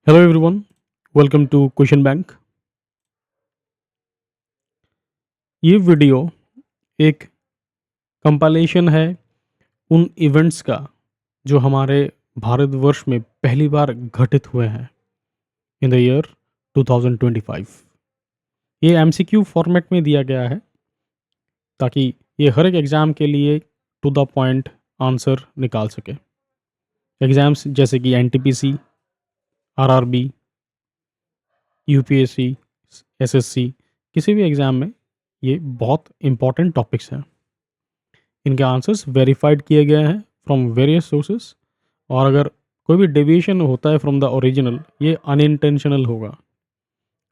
Hello everyone, welcome to question bank. ये video एक compilation है उन इवेंट्स का जो हमारे भारतवर्ष में पहली बार घटित हुए हैं इन द ईयर 2025। ये एमसीक्यू फॉर्मेट में दिया गया है ताकि ये हर एक एग्ज़ाम के लिए टू द पॉइंट आंसर निकाल सके। एग्ज़ाम्स जैसे कि एनटीपीसी, आरआरबी, यूपीएससी, एसएससी, किसी भी एग्ज़ाम में ये बहुत इंपॉर्टेंट टॉपिक्स हैं। इनके आंसर्स वेरीफाइड किए गए हैं फ्रॉम वेरियस सोर्सेस, और अगर कोई भी डेविएशन होता है फ्रॉम द ओरिजिनल, ये अनइंटेंशनल होगा,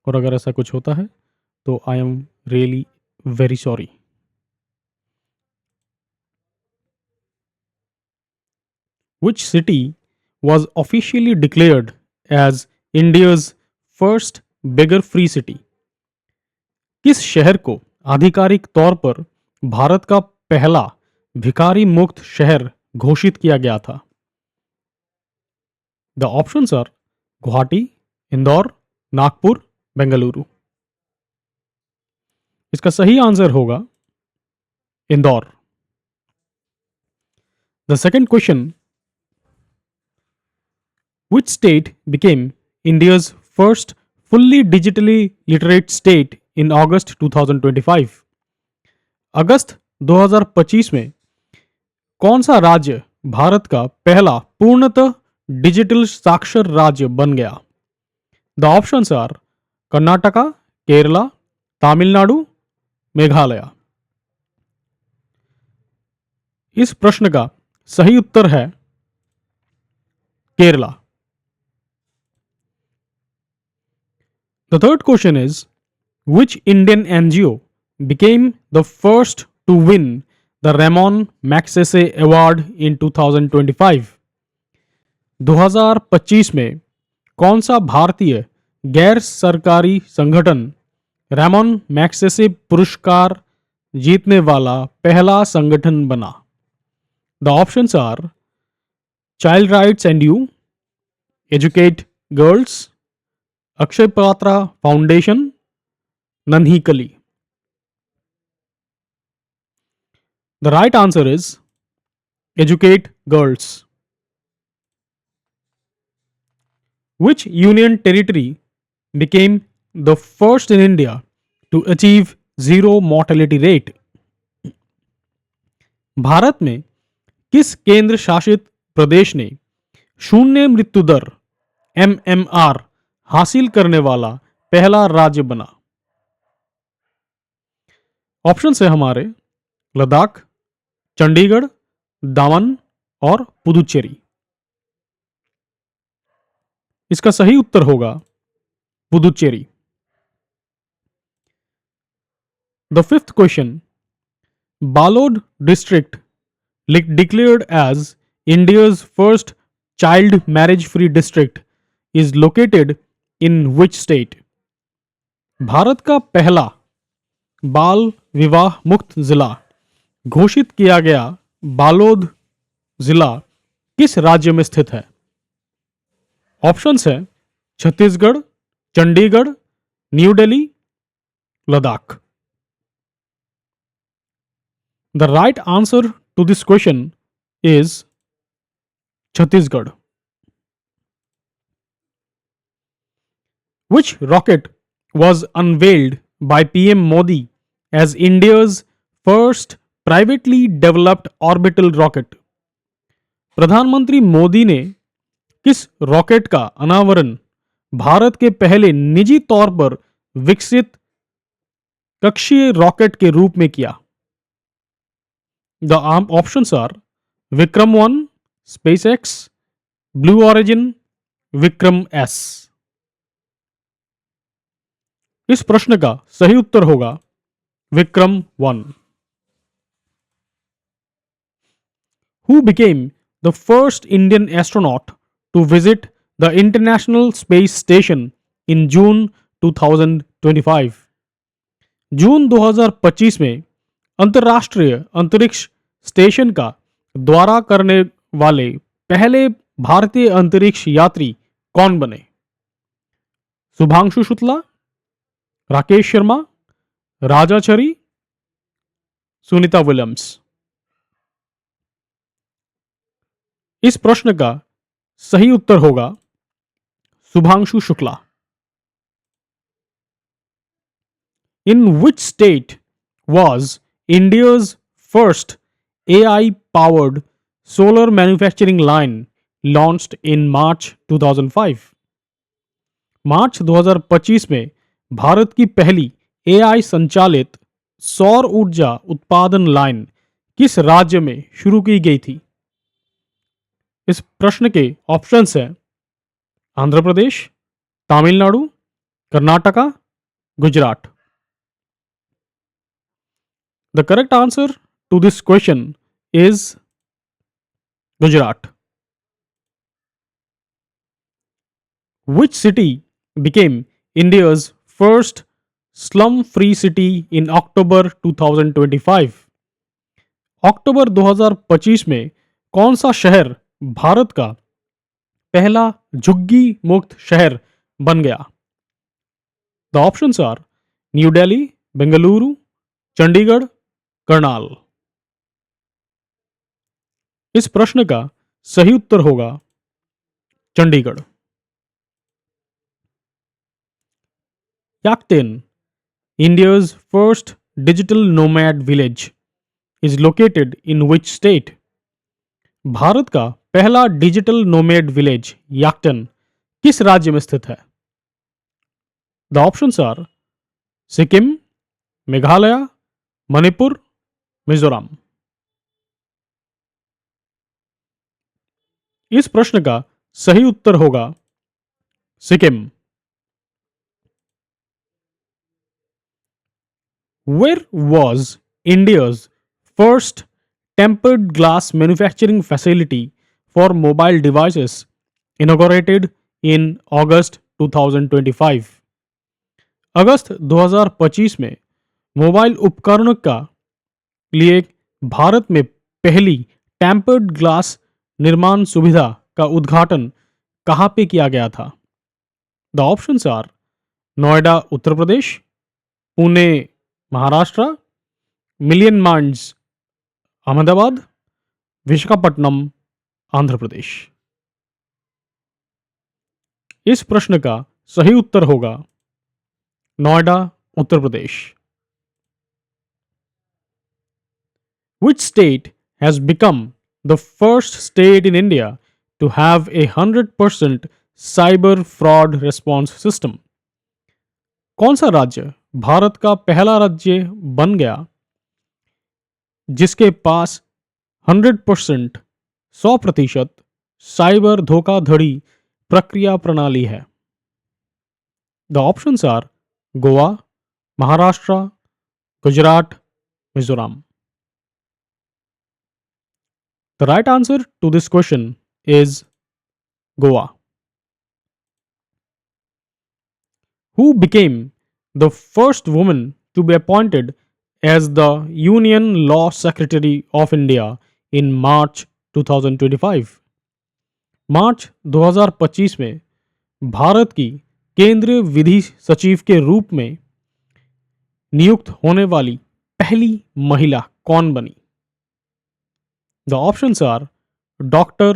और अगर ऐसा कुछ होता है तो I am really very sorry. Which city was officially declared as India's first beggar free city? किस शहर को आधिकारिक तौर पर भारत का पहला भिखारी मुक्त शहर घोषित किया गया था? The options are Guwahati, Indore, Nagpur, Bengaluru. इसका सही आंसर होगा Indore. The second question, which state became India's first fully digitally literate state in August 2025? अगस्त 2025 में कौन सा राज्य भारत का पहला पूर्णतः डिजिटल साक्षर राज्य बन गया? The options are Karnataka, Kerala, Tamil Nadu, Meghalaya. इस प्रश्न का सही उत्तर है Kerala. The third question is, which Indian NGO became the first to win the Ramon Magsaysay Award in 2025? 2025 में कौन सा भारतीय गैर सरकारी संगठन रैमन मैग्सेसे पुरस्कार जीतने वाला पहला संगठन बना? The options are child rights and you, educate girls, Akshaya Patra foundation, Nanhi Kali. The right answer is educate girls. Which union territory became the first in India to achieve zero mortality rate? Bharat में किस केंद्र शासित प्रदेश ने शून्य मृत्यु दर MMR हासिल करने वाला पहला राज्य बना? ऑप्शन है हमारे लद्दाख, चंडीगढ़, दामन और पुदुचेरी। इसका सही उत्तर होगा Puducherry. The fifth question, Balod district declared as India's first child marriage free district is located in which state? Bharat का पहला बाल विवाह मुक्त जिला घोषित किया गया बालोद जिला किस राज्य में स्थित है? ऑप्शंस है Chhattisgarh, Chandigarh, new Delhi, Ladakh. The right answer to this question is Chhattisgarh. Which rocket was unveiled by PM Modi as India's first privately developed orbital rocket? प्रधानमंत्री मोदी ने किस रॉकेट का अनावरण भारत के पहले निजी तौर पर विकसित कक्षीय रॉकेट के रूप में किया? The options are Vikram 1, SpaceX, Blue Origin, Vikram S. इस प्रश्न का सही उत्तर होगा Vikram 1। Who became the first Indian astronaut to visit the International Space Station in June 2025? June 2025 में अंतर्राष्ट्रीय अंतरिक्ष स्टेशन का दौरा करने वाले पहले भारतीय अंतरिक्ष यात्री कौन बने? शुभांशु शुक्ला, राकेश शर्मा, राजाचरी, सुनीता विलियम्स। इस प्रश्न का सही उत्तर होगा Shubhanshu Shukla. In which state was India's first AI powered solar manufacturing line launched in March 2005? मार्च 2025 में भारत की पहली एआई संचालित सौर ऊर्जा उत्पादन लाइन किस राज्य में शुरू की गई थी? इस प्रश्न के ऑप्शंस हैं Andhra Pradesh, Tamil Nadu, Karnataka, Gujarat. The correct answer to this question is Gujarat. Which city became India's first slum-free city in October 2025? अक्टूबर 2025 में कौन सा शहर भारत का पहला झुग्गी मुक्त शहर बन गया? The options are new Delhi, Bengaluru, Chandigarh, Karnal. इस प्रश्न का सही उत्तर होगा Chandigarh. Yakten, India's first digital nomad village, is located in which state? Bharat का पहला डिजिटल नोमैड विलेज याक्टन किस राज्य में स्थित है? The options are Sikkim, Meghalaya, Manipur, Mizoram. इस प्रश्न का सही उत्तर होगा Sikkim. Where was India's first tempered glass manufacturing facility for mobile devices inaugurated in August 2025? अगस्त 2025 में मोबाइल उपकरणों का लिए भारत में पहली टेम्पर्ड ग्लास निर्माण सुविधा का उद्घाटन कहाँ पे किया गया था? The options are Noida Uttar Pradesh, Pune Maharashtra, million minds Ahmedabad, Visakhapatnam Andhra Pradesh. इस प्रश्न का सही उत्तर होगा नोएडा उत्तर प्रदेश। Which state has become the first state in India to have a 100% cyber fraud response system? कौन सा राज्य भारत का पहला राज्य बन गया जिसके पास 100% 100% साइबर धोखाधड़ी प्रक्रिया प्रणाली है? The options are Goa, Maharashtra, Gujarat, Mizoram. The right answer to this question is Goa. Who became the first woman to be appointed as the Union Law Secretary of India in March 2025? मार्च 2025 में भारत की केंद्रीय विधि सचिव के रूप में नियुक्त होने वाली पहली महिला कौन बनी? The options are Dr.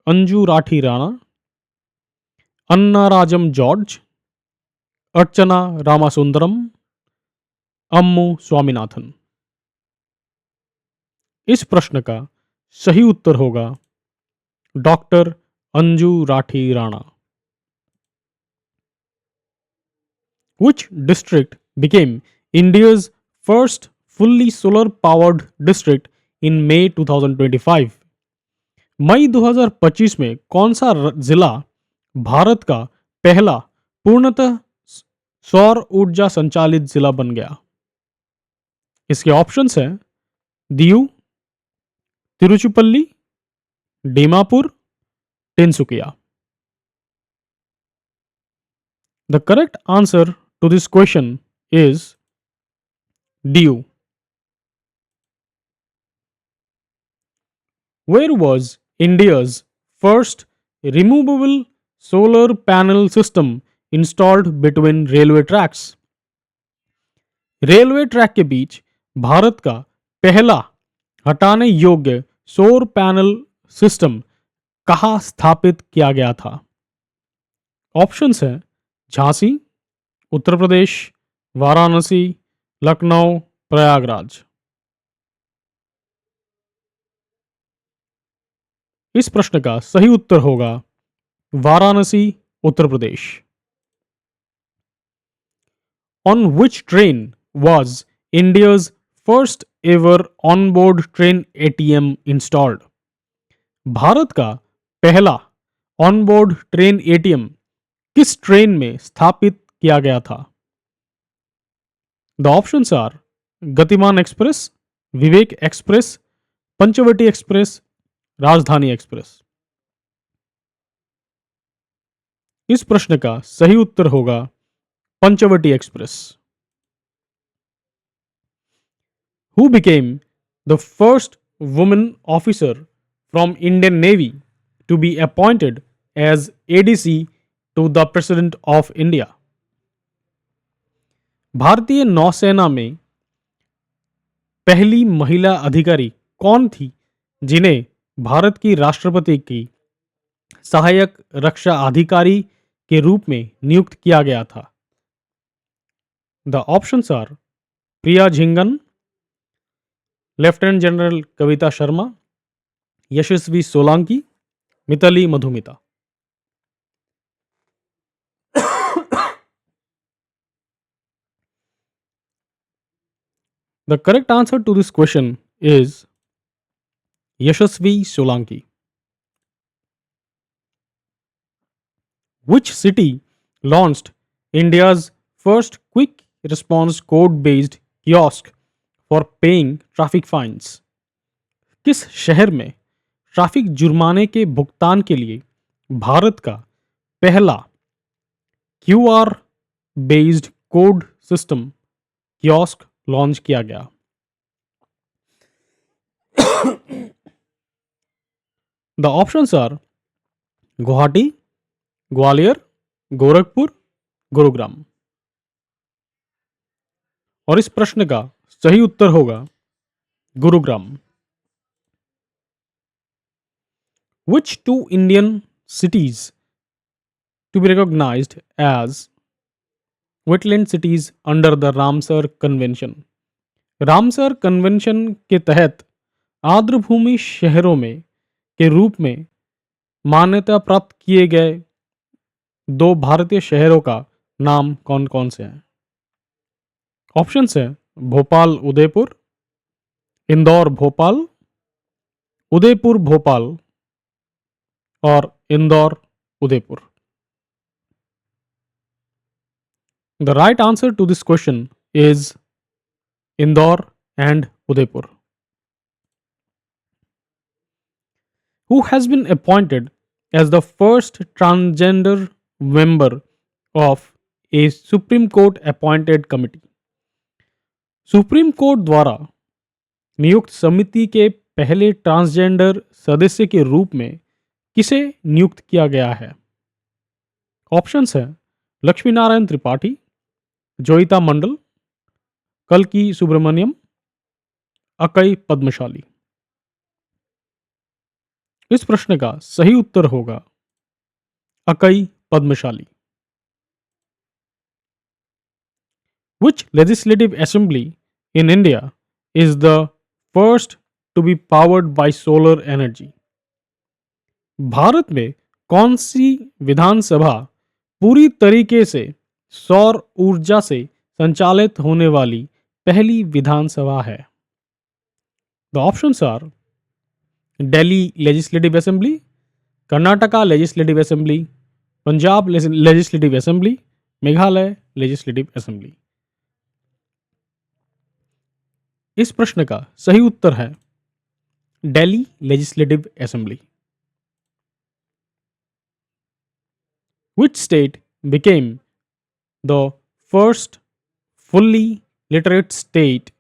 Anju Rathi Rana, Anna Rajam George, Archana Ramasundaram, अम्मू स्वामीनाथन। इस प्रश्न का सही उत्तर होगा doctor Anju Rathi Rana. Which district became India's first fully solar powered district in May 2025? मई 2025 में कौन सा जिला भारत का पहला पूर्णतः सौर ऊर्जा संचालित जिला बन गया? इसके ऑप्शंस हैं दियू, Tiruchirappalli, Dimapur, Tinsukia. The correct answer to this question is Diu. Where was India's first removable solar panel system installed between railway tracks? Railway track के बीच भारत का पहला हटाने योग्य सौर पैनल सिस्टम कहाँ स्थापित किया गया था? ऑप्शंस हैं झांसी, उत्तर प्रदेश, वाराणसी, लखनऊ, प्रयागराज। इस प्रश्न का सही उत्तर होगा Varanasi, Uttar Pradesh. On which train was India's first ever onboard train ATM installed? Bharat का पहला ऑनबोर्ड ट्रेन एटीएम किस ट्रेन में स्थापित किया गया था? The options are Gatiman express, Vivek express, Panchvati express, Rajdhani express. इस प्रश्न का सही उत्तर होगा Panchvati express. Who became the first woman officer from Indian Navy to be appointed as ADC to the President of India? भारतीय नौसेना में पहली महिला अधिकारी कौन थी जिन्हें भारत की राष्ट्रपति की सहायक रक्षा अधिकारी के रूप में नियुक्त किया गया था? The options are Priya Jhingan, lieutenant general Kavita Sharma, Yashasvi Solanki, Mithali Madhumita. The correct answer to this question is Yashasvi Solanki. Which city launched India's first quick response code based kiosk for paying traffic fines? किस शहर में ट्रैफिक जुर्माने के भुगतान के लिए भारत का पहला QR based code system kiosk launch किया गया? The options are Guwahati, Gwalior, Gorakhpur, Gurugram. और इस प्रश्न का सही उत्तर होगा Gurugram. Which two Indian cities to be recognized as wetland cities under the Ramsar Convention? Ramsar convention के तहत आर्द्रभूमि शहरों में के रूप में मान्यता प्राप्त किए गए दो भारतीय शहरों का नाम कौन कौन से हैं? ऑप्शंस है भोपाल उदयपुर, इंदौर भोपाल, उदयपुर भोपाल और Indore Udaipur. The right answer to this question is Indore and Udaipur. Who has been appointed as the first transgender member of a Supreme Court appointed committee? Supreme court द्वारा नियुक्त समिति के पहले ट्रांसजेंडर सदस्य के रूप में किसे नियुक्त किया गया है? ऑप्शंस है लक्ष्मी नारायण त्रिपाठी, जोईता मंडल, कल्की सुब्रमण्यम, अकई पद्मशाली। इस प्रश्न का सही उत्तर होगा Akkai Padmashali. Which legislative assembly in India is the first to be powered by solar energy? Bharat में कौन सी विधानसभा पूरी तरीके से सौर ऊर्जा से संचालित होने वाली पहली विधानसभा है? The options are Delhi legislative assembly, Karnataka legislative assembly, Punjab legislative assembly, Meghalaya legislative assembly. इस प्रश्न का सही उत्तर है Delhi legislative assembly. Which state became the first fully literate state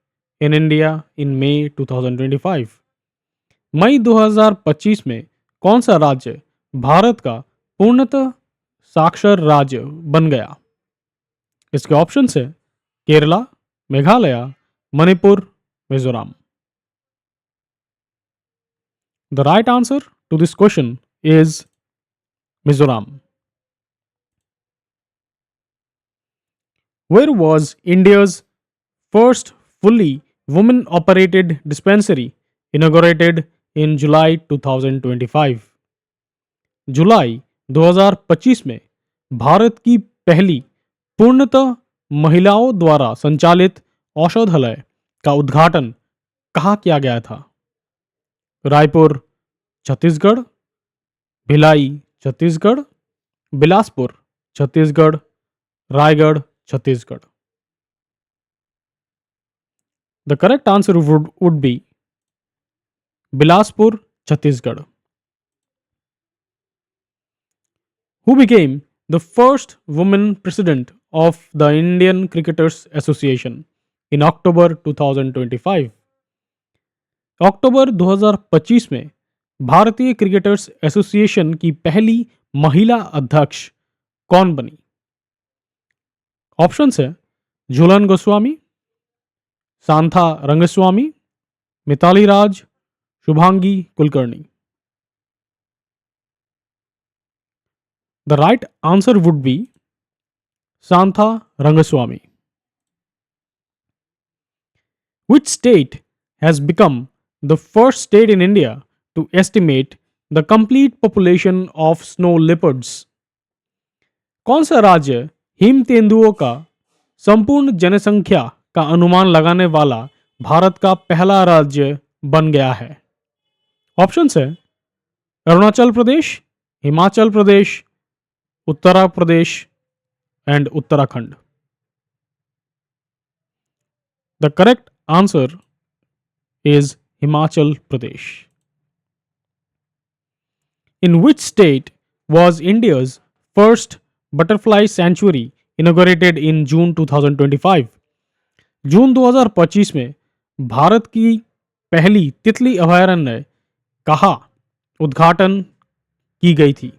in India in May 2025? मई 2025 में कौन सा राज्य भारत का पूर्णतः साक्षर राज्य बन गया? इसके ऑप्शन है Kerala, Meghalaya, Manipur, Mizoram. The right answer to this question is Mizoram. Where was India's first fully women operated dispensary inaugurated in July 2025? जुलाई 2025 में भारत की पहली पूर्णतः महिलाओं द्वारा संचालित औषधालय का उद्घाटन कहाँ किया गया था? Raipur, Chhattisgarh, Bhilai, Chhattisgarh, Bilaspur, Chhattisgarh, Raigarh, Chhattisgarh. The correct answer would be Bilaspur, Chhattisgarh. Who became the first woman president of the Indian Cricketers Association in October 2025? अक्टूबर 2025 में भारतीय क्रिकेटर्स एसोसिएशन की पहली महिला अध्यक्ष कौन बनी? ऑप्शंस है झूलन गोस्वामी, सांथा रंगस्वामी, मिताली राज, Shubhangi Kulkarni. The right answer would be Santha Rangaswamy. Which state has become the first state in India to estimate the complete population of snow leopards? कौन सा राज्य हिम तेंदुओं का संपूर्ण जनसंख्या का अनुमान लगाने वाला भारत का पहला राज्य बन गया है? ऑप्शंस है Arunachal Pradesh, Himachal Pradesh, Uttar Pradesh and Uttarakhand. The correct answer is Himachal Pradesh. In which state was India's first butterfly sanctuary inaugurated in June 2025? June 2025 में भारत की पहली तितली अभयारण्य कहाँ उद्घाटन की गई थी?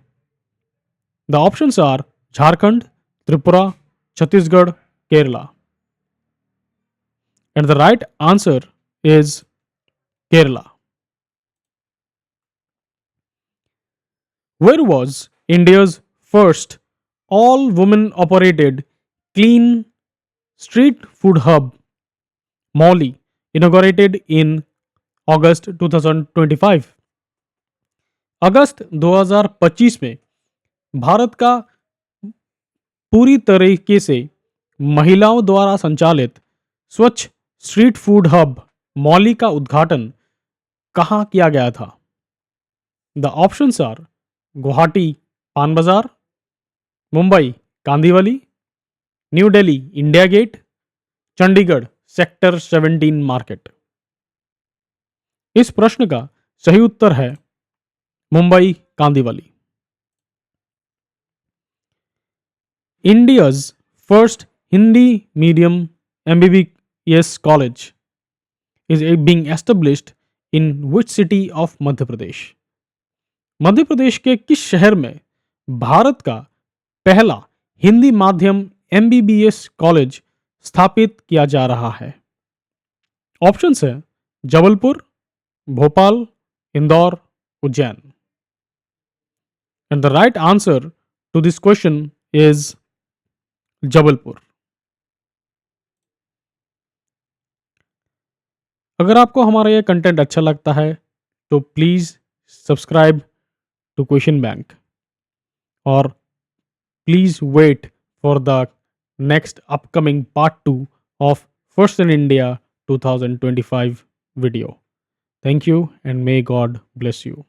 The options are Jharkhand, Tripura, Chhattisgarh, Kerala. And the right answer is Kerala. Where was India's first all women operated clean street food hub, Molly, inaugurated in August 2025? अगस्त 2025 में भारत का पूरी तरीके से महिलाओं द्वारा संचालित स्वच्छ स्ट्रीट फूड हब मॉली का उद्घाटन कहाँ किया गया था? The options are Guwahati Paan Bazaar, Mumbai Kandivali, new Delhi India Gate, Chandigarh sector 17 market. इस प्रश्न का सही उत्तर है Mumbai Kandivali. India's first Hindi medium MBBS college is being established in which city of Madhya Pradesh? Madhya Pradesh के किस शहर में भारत का पहला हिंदी माध्यम MBBS कॉलेज स्थापित किया जा रहा है? ऑप्शंस है Jabalpur, Bhopal, Indore, Ujjain. And the right answer to this question is Jabalpur. अगर आपको हमारा ये कंटेंट अच्छा लगता है तो please subscribe to question bank और please wait for the next upcoming part 2 of first in India 2025 video. Thank you and may God bless you.